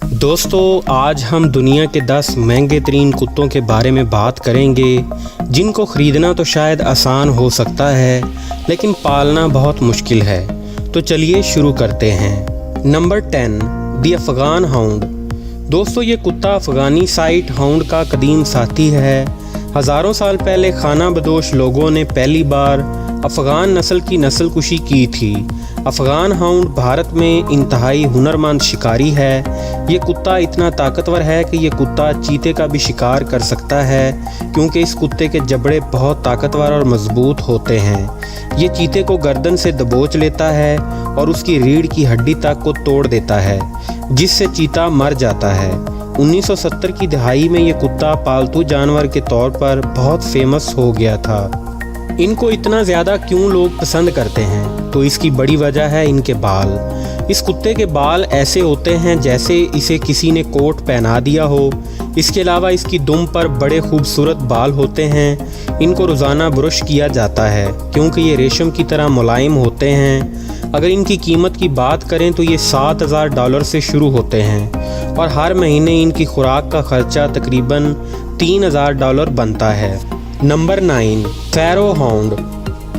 दोस्तों आज हम दुनिया के 10 महंगे तरीन कुत्तों के बारे में बात करेंगे जिनको ख़रीदना तो शायद आसान हो सकता है लेकिन पालना बहुत मुश्किल है। तो चलिए शुरू करते हैं। नंबर 10 दी अफ़गान हाउंड। दोस्तों ये कुत्ता अफ़गानी साइट हाउंड का कदीम साथी है। हज़ारों साल पहले खाना बदोश लोगों ने पहली बार अफ़गान नस्ल की नस्ल कुशी की थी। अफ़गान हाउंड भारत में इंतहाई हुनरमंद शिकारी है। ये कुत्ता इतना ताकतवर है कि ये कुत्ता चीते का भी शिकार कर सकता है क्योंकि इस कुत्ते के जबड़े बहुत ताकतवर और मजबूत होते हैं। ये चीते को गर्दन से दबोच लेता है और उसकी रीढ़ की हड्डी तक को तोड़ देता है जिससे चीता मर जाता है। 1970 की दहाई में ये कुत्ता पालतू जानवर के तौर पर बहुत फेमस हो गया था। इनको इतना ज़्यादा क्यों लोग पसंद करते हैं? तो इसकी बड़ी वजह है इनके बाल। इस कुत्ते के बाल ऐसे होते हैं जैसे इसे किसी ने कोट पहना दिया हो। इसके अलावा इसकी दुम पर बड़े खूबसूरत बाल होते हैं। इनको रोज़ाना ब्रश किया जाता है क्योंकि ये रेशम की तरह मुलायम होते हैं। अगर इनकी कीमत की बात करें तो ये $7,000 से शुरू होते हैं और हर महीने इनकी खुराक का खर्चा तकरीबन $3,000 बनता है। Number 9 pharaoh hound.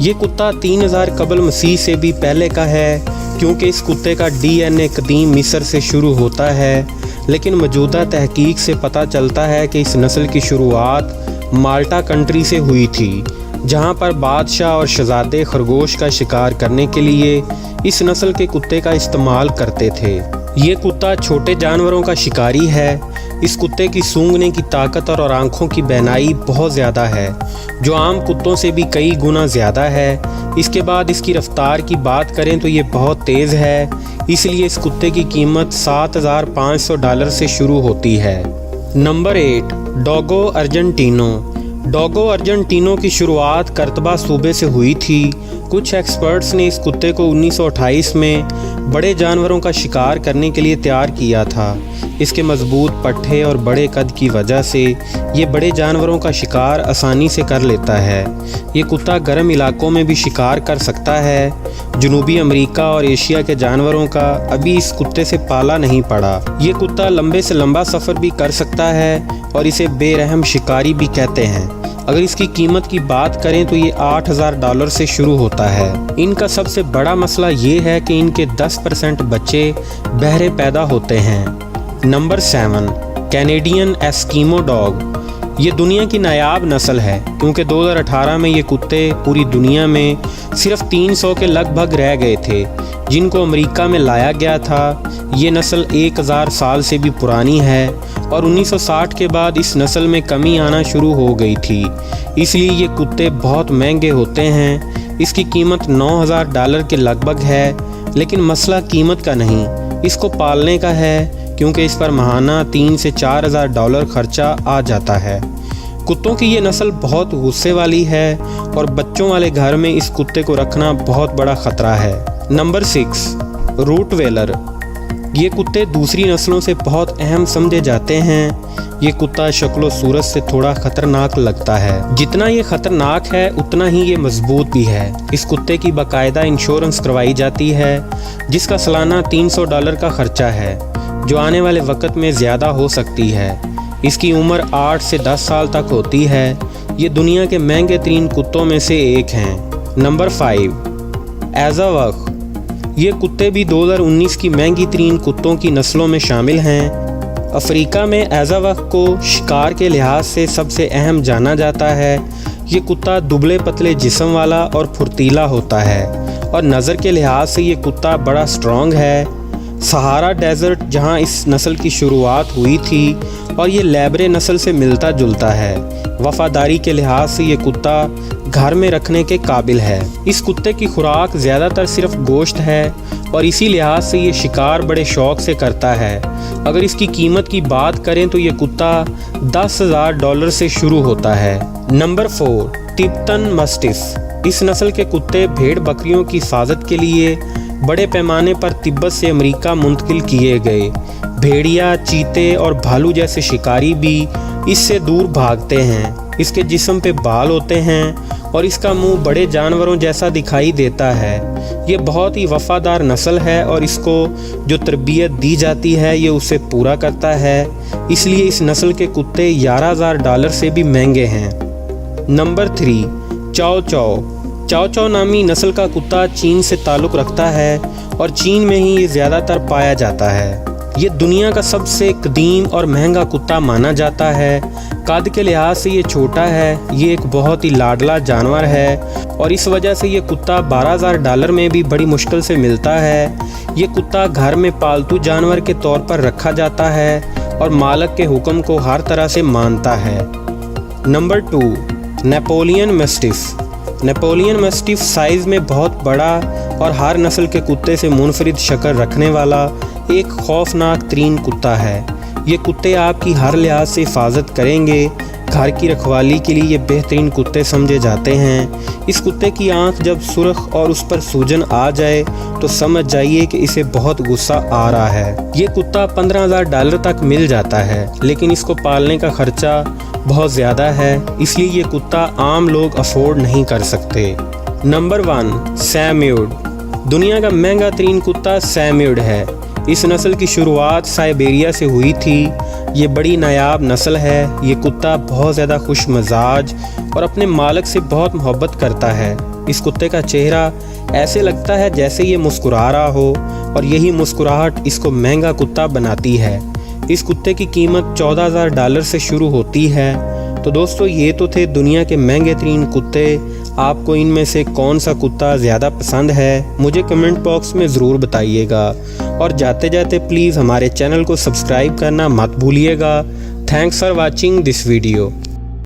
ये कुत्ता 3000 कबल मसीह से भी पहले का है क्योंकि इस कुत्ते का DNA कदीम मिस्र से शुरू होता है, लेकिन मौजूदा तहकीक से पता चलता है कि इस नस्ल की शुरुआत माल्टा कंट्री से हुई थी जहां पर बादशाह और शहजादे खरगोश का शिकार करने के लिए इस नस्ल के कुत्ते का इस्तेमाल करते थे। ये कुत्ता छोटे जानवरों का शिकारी है। इस कुत्ते की सूंघने की ताकत और आंखों की बहनाई बहुत ज़्यादा है जो आम कुत्तों से भी कई गुना ज़्यादा है। इसके बाद इसकी रफ्तार की बात करें तो ये बहुत तेज़ है, इसलिए इस कुत्ते की कीमत $7,500 से शुरू होती है। Number 8 Dogo Argentino. Dogo Argentino की शुरुआत करतबा सूबे से हुई थी। कुछ एक्सपर्ट्स ने इस कुत्ते को 1928 में बड़े जानवरों का शिकार करने के लिए तैयार किया था। इसके मजबूत पट्ठे और बड़े कद की वजह से ये बड़े जानवरों का शिकार आसानी से कर लेता है। ये कुत्ता गर्म इलाकों में भी शिकार कर सकता है। जनूबी अमेरिका और एशिया के जानवरों का अभी इस कुत्ते से पाला नहीं पड़ा। ये कुत्ता लंबे से लंबा सफ़र भी कर सकता है और इसे बेरहम शिकारी भी कहते हैं। अगर इसकी कीमत की बात करें तो ये $8,000 से शुरू होता है। इनका सबसे बड़ा मसला ये है कि इनके 10% बच्चे बहरे पैदा होते हैं। Number 7 Canadian Eskimo dog. ये दुनिया की नायाब नस्ल है क्योंकि 2018 में ये कुत्ते पूरी दुनिया में सिर्फ 300 के लगभग रह गए थे जिनको अमेरिका में लाया गया था। ये नस्ल 1000 साल से भी पुरानी है और 1960 के बाद इस नस्ल में कमी आना शुरू हो गई थी, इसलिए ये कुत्ते बहुत महंगे होते हैं। इसकी कीमत $9,000 के लगभग है, लेकिन मसला कीमत का नहीं, इसको पालने का है क्योंकि इस पर माहाना $3,000 से $4,000 खर्चा आ जाता है। कुत्तों की ये नस्ल बहुत गुस्से वाली है और बच्चों वाले घर में इस कुत्ते को रखना बहुत बड़ा ख़तरा है। नंबर 6 रूटवेलर। ये कुत्ते दूसरी नस्लों से बहुत अहम समझे जाते हैं। ये कुत्ता शक्लो सूरत से थोड़ा ख़तरनाक लगता है। जितना ये ख़तरनाक है उतना ही ये मजबूत भी है। इस कुत्ते की बाकायदा इंश्योरेंस करवाई जाती है जिसका सालाना $300 का खर्चा है जो आने वाले वक्त में ज़्यादा हो सकती है। इसकी उम्र 8 से 10 साल तक होती है। ये दुनिया के महंगे तरीन कुत्तों में से एक हैं। नंबर 5 एज़ावक। ये कुत्ते भी 2019 की महंगी तरीन कुत्तों की नस्लों में शामिल हैं। अफ्रीका में एज़ावक को शिकार के लिहाज से सबसे अहम जाना जाता है। ये कुत्ता दुबले पतले जिस्म वाला और फुर्तीला होता है और नज़र के लिहाज से ये कुत्ता बड़ा स्ट्रॉन्ग है। सहारा डेजर्ट जहां इस नस्ल की शुरुआत हुई थी और ये लैब्रे नस्ल से मिलता जुलता है। वफादारी के लिहाज से ये कुत्ता घर में रखने के काबिल है। इस कुत्ते की खुराक ज़्यादातर सिर्फ गोश्त है और इसी लिहाज से ये शिकार बड़े शौक़ से करता है। अगर इसकी कीमत की बात करें तो ये कुत्ता $10,000 से शुरू होता है। Number 4 Tibetan mastiff. इस नस्ल के कुत्ते भेड़ बकरियों की हिफाजत के लिए बड़े पैमाने पर तिब्बत से अमेरिका मुंतकिल किए गए। भेड़िया, चीते और भालू जैसे शिकारी भी इससे दूर भागते हैं। इसके जिस्म पे बाल होते हैं और इसका मुंह बड़े जानवरों जैसा दिखाई देता है। ये बहुत ही वफ़ादार नस्ल है और इसको जो तरबियत दी जाती है ये उसे पूरा करता है, इसलिए इस नस्ल के कुत्ते $11,000 से भी महंगे हैं। नंबर 3, चाओ चाओ। चाओ चाओ नामी नस्ल का कुत्ता चीन से ताल्लुक़ रखता है और चीन में ही ये ज़्यादातर पाया जाता है। ये दुनिया का सबसे कदीम और महंगा कुत्ता माना जाता है। कद के लिहाज से ये छोटा है, ये एक बहुत ही लाडला जानवर है और इस वजह से ये कुत्ता $12,000 में भी बड़ी मुश्किल से मिलता है। ये कुत्ता घर में पालतू जानवर के तौर पर रखा जाता है और मालिक के हुक्म को हर तरह से मानता है। Number 2, Napoleon mastiff. Napoleon mastiff size में बहुत बड़ा और हर नस्ल के कुत्ते से मुनफरिद शक्ल रखने वाला एक खौफनाक तरीन कुत्ता है। ये कुत्ते आपकी हर लिहाज से हिफाजत करेंगे। घर की रखवाली के लिए ये बेहतरीन कुत्ते समझे जाते हैं। इस कुत्ते की आंख जब सुर्ख और उस पर सूजन आ जाए तो समझ जाइए कि इसे बहुत गुस्सा आ रहा है। ये कुत्ता $15,000 तक मिल जाता है, लेकिन इसको पालने का खर्चा बहुत ज़्यादा है, इसलिए ये कुत्ता आम लोग अफोर्ड नहीं कर सकते। नंबर 1, सैम्यूड। दुनिया का महंगा तरीन कुत्ता सैम्यूड है। इस नस्ल की शुरुआत साइबेरिया से हुई थी। ये बड़ी नायाब नस्ल है। ये कुत्ता बहुत ज़्यादा खुश मजाज और अपने मालिक से बहुत मोहब्बत करता है। इस कुत्ते का चेहरा ऐसे लगता है जैसे ये मुस्कुरा रहा हो और यही मुस्कुराहट इसको महंगा कुत्ता बनाती है। इस कुत्ते की कीमत $14,000 से शुरू होती है। तो दोस्तों, ये तो थे दुनिया के महंगे तरीन कुत्ते। आपको इनमें से कौन सा कुत्ता ज़्यादा पसंद है मुझे कमेंट बॉक्स में ज़रूर बताइएगा और जाते जाते प्लीज़ हमारे चैनल को सब्सक्राइब करना मत भूलिएगा। Thanks for watching this video.